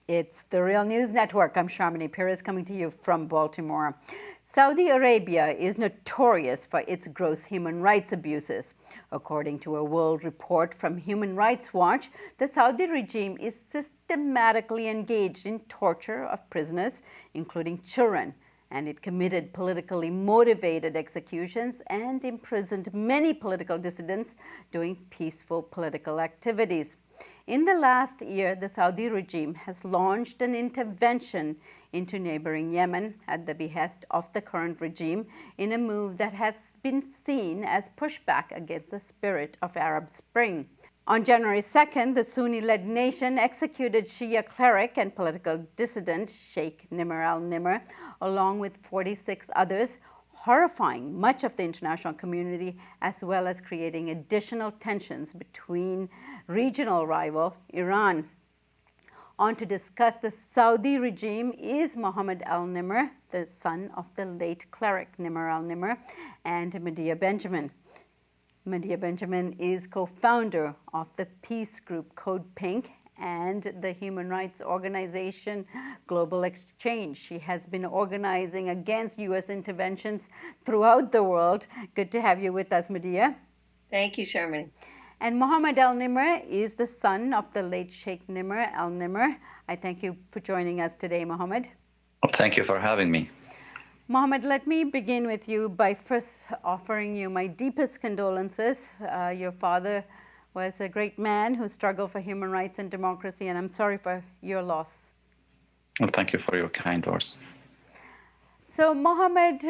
It's the Real News Network. I'm Sharmini Perez coming to you from Baltimore. Saudi Arabia is notorious for its gross human rights abuses. According to a world report from Human Rights Watch, the Saudi regime is systematically engaged in torture of prisoners, including children, and it committed politically motivated executions and imprisoned many political dissidents doing peaceful political activities. In the last year, the Saudi regime has launched an intervention into neighboring Yemen at the behest of the current regime in a move that has been seen as pushback against the spirit of Arab Spring. On January 2nd, the Sunni-led nation executed Shia cleric and political dissident Sheikh Nimr al-Nimr, along with 46 others, horrifying much of the international community, as well as creating additional tensions between regional rival Iran. On to discuss the Saudi regime is Mohammed al-Nimr, the son of the late cleric Nimr al-Nimr, and Medea Benjamin. Medea Benjamin is co-founder of the peace group Code Pink and the human rights organization Global Exchange. She has been organizing against U.S. interventions throughout the world. Good to have you with us, Medea. Thank you, Sharmini. And Mohammed al-Nimr is the son of the late Sheikh Nimr al-Nimr. I thank you for joining us today, Mohammed. Well, thank you for having me. Mohammed, let me begin with you by first offering you my deepest condolences. Your father was a great man who struggled for human rights and democracy, and I'm sorry for your loss. Well, thank you for your kind words. So, Mohammed,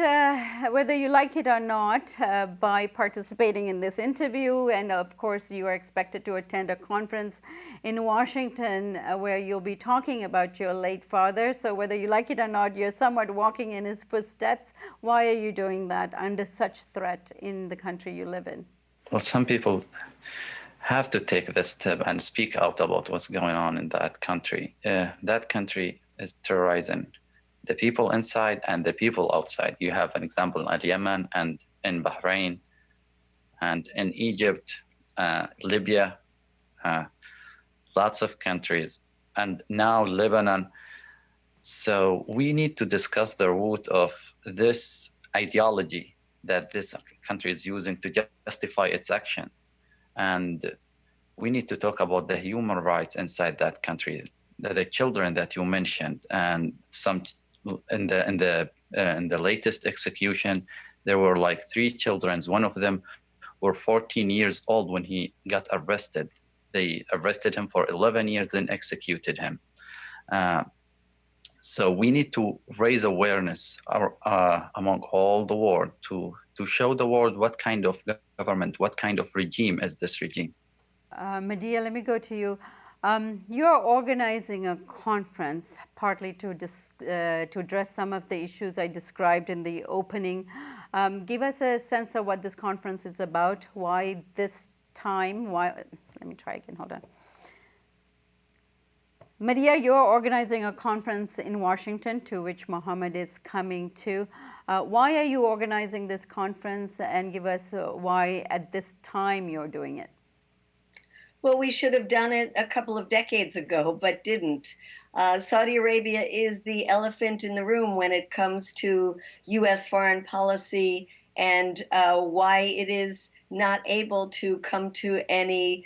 whether you like it or not, by participating in this interview, and of course you are expected to attend a conference in Washington where you'll be talking about your late father. So whether you like it or not, you're somewhat walking in his footsteps. Why are you doing that under such threat in the country you live in? Well, some people have to take this step and speak out about what's going on in that country. That country is terrorizing the people inside and the people outside. You have an example in Yemen and in Bahrain and in Egypt, Libya, lots of countries, and now Lebanon. So we need to discuss the root of this ideology that this country is using to justify its action. And we need to talk about the human rights inside that country, the children that you mentioned, and some in the latest execution, there were like 3 children. One of them were 14 years old when he got arrested. They arrested him for 11 years, then executed him. So we need to raise awareness among all the world to show the world what kind of government, what kind of regime is this regime. Medea, let me go to you. You're organizing a conference partly to address some of the issues I described in the opening. Give us a sense of what this conference is about, why this time, let me try again, hold on. Medea, you're organizing a conference in Washington to which Mohammed is coming to. Why are you organizing this conference, and give us why at this time you're doing it? Well, we should have done it a couple of decades ago, but didn't. Saudi Arabia is the elephant in the room when it comes to U.S. foreign policy and why it is not able to come to any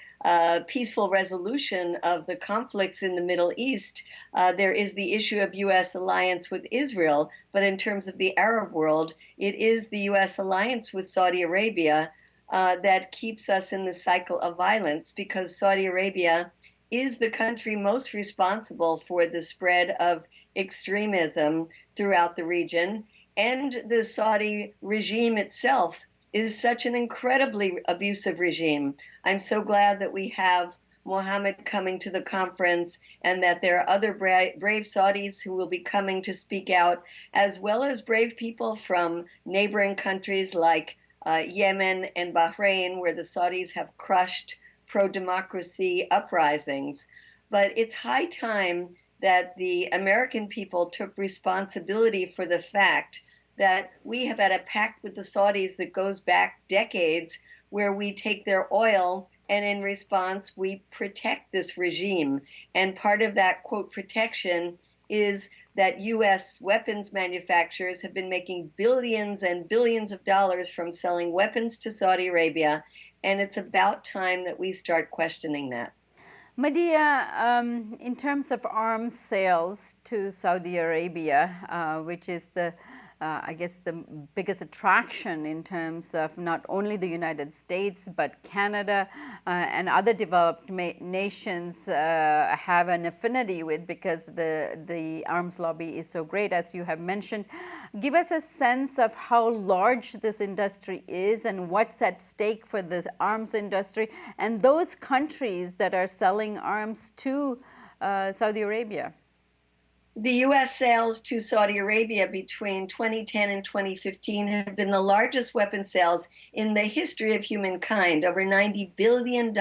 peaceful resolution of the conflicts in the Middle East. There is the issue of U.S. alliance with Israel, but in terms of the Arab world, it is the U.S. alliance with Saudi Arabia that keeps us in the cycle of violence, because Saudi Arabia is the country most responsible for the spread of extremism throughout the region. And the Saudi regime itself is such an incredibly abusive regime. I'm so glad that we have Mohammed coming to the conference, and that there are other brave Saudis who will be coming to speak out, as well as brave people from neighboring countries like Yemen and Bahrain, where the Saudis have crushed pro-democracy uprisings. But it's high time that the American people took responsibility for the fact that we have had a pact with the Saudis that goes back decades, where we take their oil and in response we protect this regime. And part of that, quote, protection is that US weapons manufacturers have been making billions and billions of dollars from selling weapons to Saudi Arabia, and it's about time that we start questioning that. Medea, in terms of arms sales to Saudi Arabia, which is I guess the biggest attraction in terms of not only the United States, but Canada and other developed nations have an affinity with, because the arms lobby is so great, as you have mentioned. Give us a sense of how large this industry is and what's at stake for the arms industry and those countries that are selling arms to Saudi Arabia. The US sales to Saudi Arabia between 2010 and 2015 have been the largest weapon sales in the history of humankind, over $90 billion.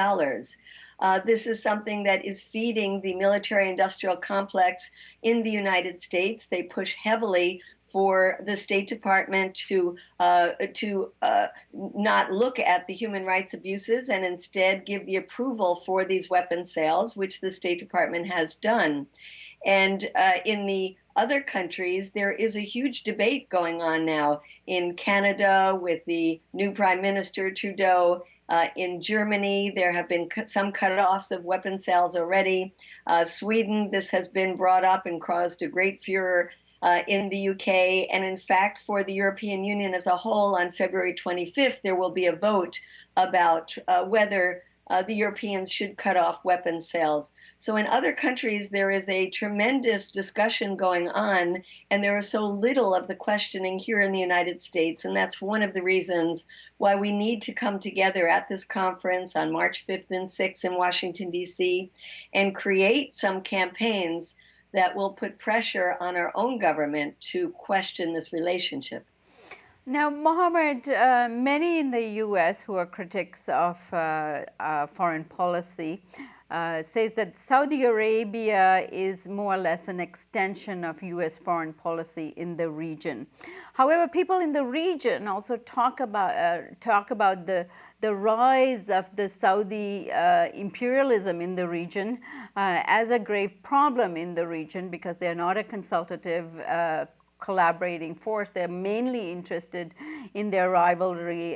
This is something that is feeding the military-industrial complex in the United States. They push heavily for the State Department to not look at the human rights abuses and instead give the approval for these weapon sales, which the State Department has done. And in the other countries, there is a huge debate going on now. In Canada, with the new Prime Minister Trudeau, in Germany, there have been some cutoffs of weapon sales already. Sweden, this has been brought up and caused a great furor in the UK. And in fact, for the European Union as a whole, on February 25th, there will be a vote about whether the Europeans should cut off weapons sales. So in other countries, there is a tremendous discussion going on, and there is so little of the questioning here in the United States. And that's one of the reasons why we need to come together at this conference on March 5th and 6th in Washington, D.C., and create some campaigns that will put pressure on our own government to question this relationship. Now, Mohammed, many in the U.S. who are critics of foreign policy says that Saudi Arabia is more or less an extension of U.S. foreign policy in the region. However, people in the region also talk about the rise of the Saudi imperialism in the region as a grave problem in the region, because they're not a consultative collaborating force. They're mainly interested in their rivalry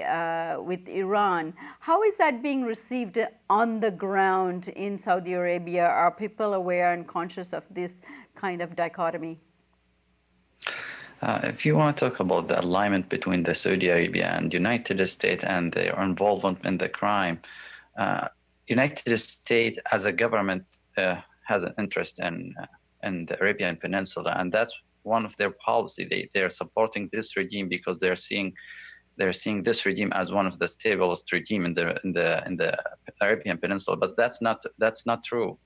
with Iran. How is that being received on the ground in Saudi Arabia? Are people aware and conscious of this kind of dichotomy? If you want to talk about the alignment between the Saudi Arabia and United States and their involvement in the crime, United States as a government has an interest in the Arabian Peninsula, and that's one of their policy. They're supporting this regime because they're seeing this regime as one of the stablest regime in the Arabian Peninsula. But that's not true.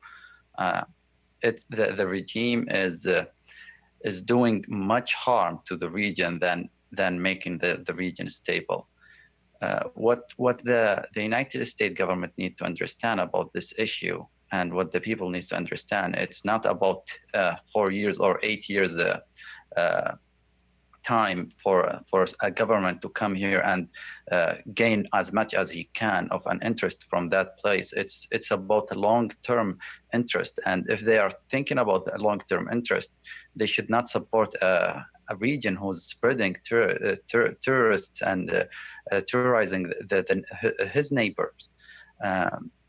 The regime is doing much harm to the region than making the region stable. What the United States government need to understand about this issue, and what the people need to understand, it's not about 4 years or 8 years time for a government to come here and gain as much as he can of an interest from that place. It's about a long-term interest, and if they are thinking about a long-term interest, they should not support a region who's spreading terrorists and terrorizing his neighbors.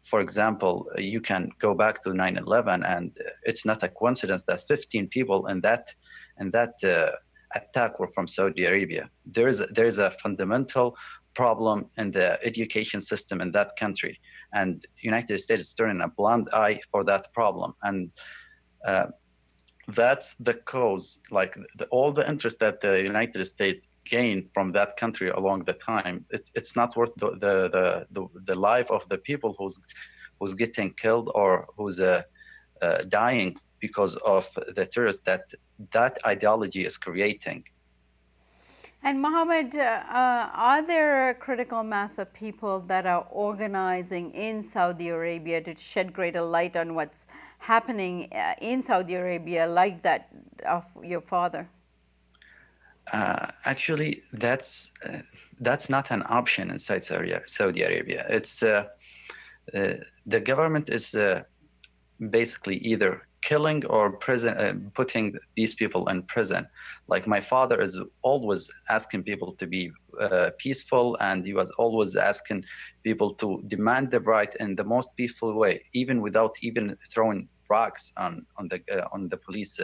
For example, you can go back to 9/11, and it's not a coincidence that 15 people in that attack were from Saudi Arabia. There is a fundamental problem in the education system in that country, and United States is turning a blind eye for that problem, and that's the cause. Like all the interest that the United States gain from that country along the time, it's not worth the life of the people who's getting killed or who's dying because of the terrorists that ideology is creating. And Mohammed, are there a critical mass of people that are organizing in Saudi Arabia to shed greater light on what's happening in Saudi Arabia, like that of your father? Actually, that's not an option inside Saudi Arabia. It's the government is basically either killing or putting these people in prison. Like my father is always asking people to be peaceful, and he was always asking people to demand the right in the most peaceful way, even without even throwing rocks on the police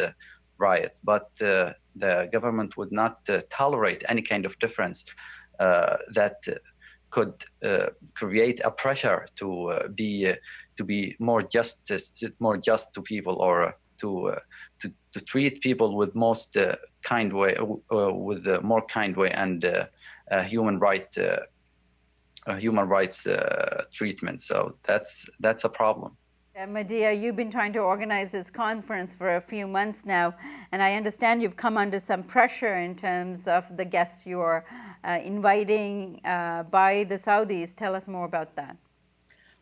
riot. But the government would not tolerate any kind of difference that could create a pressure to be more just to people, or to treat people with most kind way, with a more kind way, and human rights treatment. So that's a problem. Medea, you've been trying to organize this conference for a few months now, and I understand you've come under some pressure in terms of the guests you're inviting by the Saudis. Tell us more about that.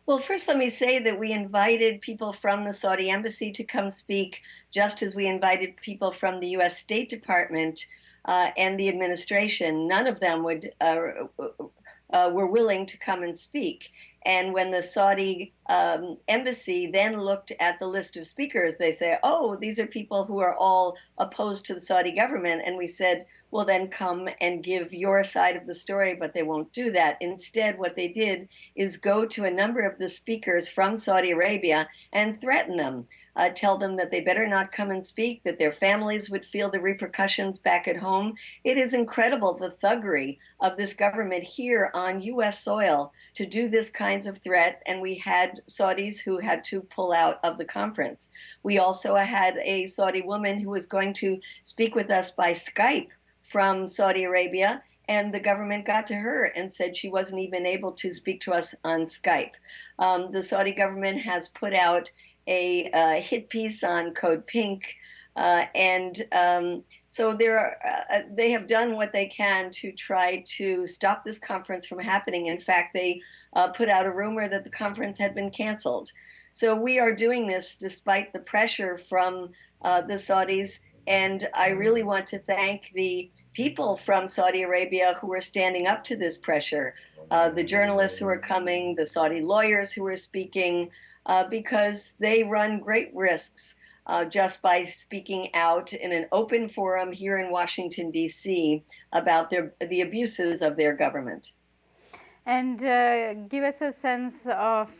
Well, first, let me say that we invited people from the Saudi embassy to come speak, just as we invited people from the U.S. State Department and the administration. None of them were willing to come and speak. And when the Saudi embassy then looked at the list of speakers, they say, oh, these are people who are all opposed to the Saudi government. And we said, well, then come and give your side of the story, but they won't do that. Instead, what they did is go to a number of the speakers from Saudi Arabia and threaten them, tell them that they better not come and speak, that their families would feel the repercussions back at home. It is incredible, the thuggery of this government here on U.S. soil to do this kinds of threat, and we had Saudis who had to pull out of the conference. We also had a Saudi woman who was going to speak with us by Skype from Saudi Arabia, and the government got to her and said she wasn't even able to speak to us on Skype. The Saudi government has put out a hit piece on Code Pink, so they have done what they can to try to stop this conference from happening. In fact, they put out a rumor that the conference had been canceled. So we are doing this despite the pressure from the Saudis. And I really want to thank the people from Saudi Arabia who are standing up to this pressure, the journalists who are coming, the Saudi lawyers who are speaking, because they run great risks just by speaking out in an open forum here in Washington, D.C. about the abuses of their government. And give us a sense of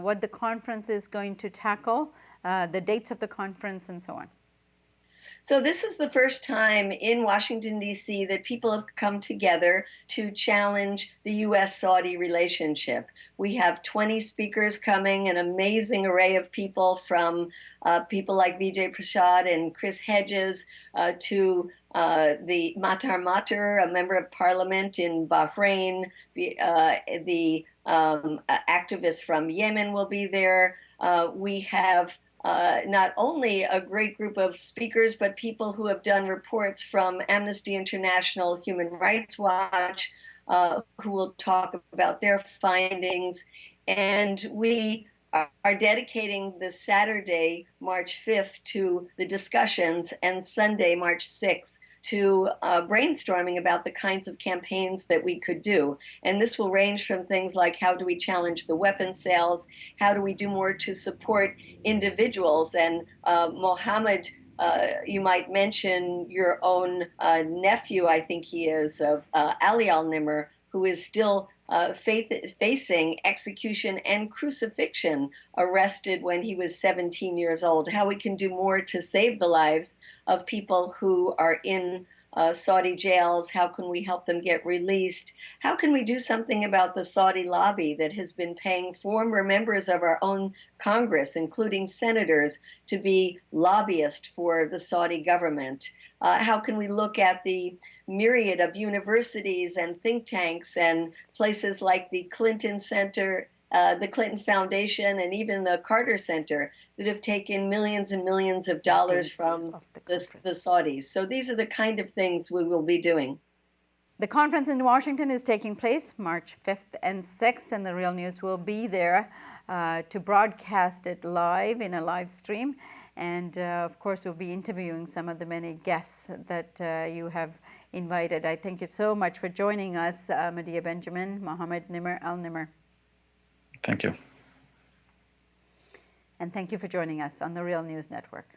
what the conference is going to tackle, the dates of the conference and so on. So this is the first time in Washington, D.C. that people have come together to challenge the U.S.-Saudi relationship. We have 20 speakers coming, an amazing array of people, from people like Vijay Prashad and Chris Hedges to the Matar Matar, a member of parliament in Bahrain. The activists from Yemen will be there. We have not only a great group of speakers, but people who have done reports from Amnesty International, Human Rights Watch, who will talk about their findings. And we are dedicating this Saturday, March 5th, to the discussions, and Sunday, March 6th, to brainstorming about the kinds of campaigns that we could do. And this will range from things like, how do we challenge the weapon sales? How do we do more to support individuals? And Mohammed, you might mention your own nephew, I think he is, of Ali al-Nimr, who is still facing execution and crucifixion, arrested when he was 17 years old. How we can do more to save the lives of people who are in Saudi jails. How can we help them get released? How can we do something about the Saudi lobby that has been paying former members of our own Congress, including senators, to be lobbyists for the Saudi government? How can we look at the myriad of universities and think tanks and places like the Clinton Center, the Clinton Foundation, and even the Carter Center that have taken millions and millions of dollars from the Saudis? So these are the kind of things we will be doing. The conference in Washington is taking place March 5th and 6th, and the Real News will be there to broadcast it live in a live stream. And of course, we'll be interviewing some of the many guests that you have invited. I thank you so much for joining us, Medea Benjamin, Mohammed Nimr al-Nimr. Thank you. And thank you for joining us on the Real News Network.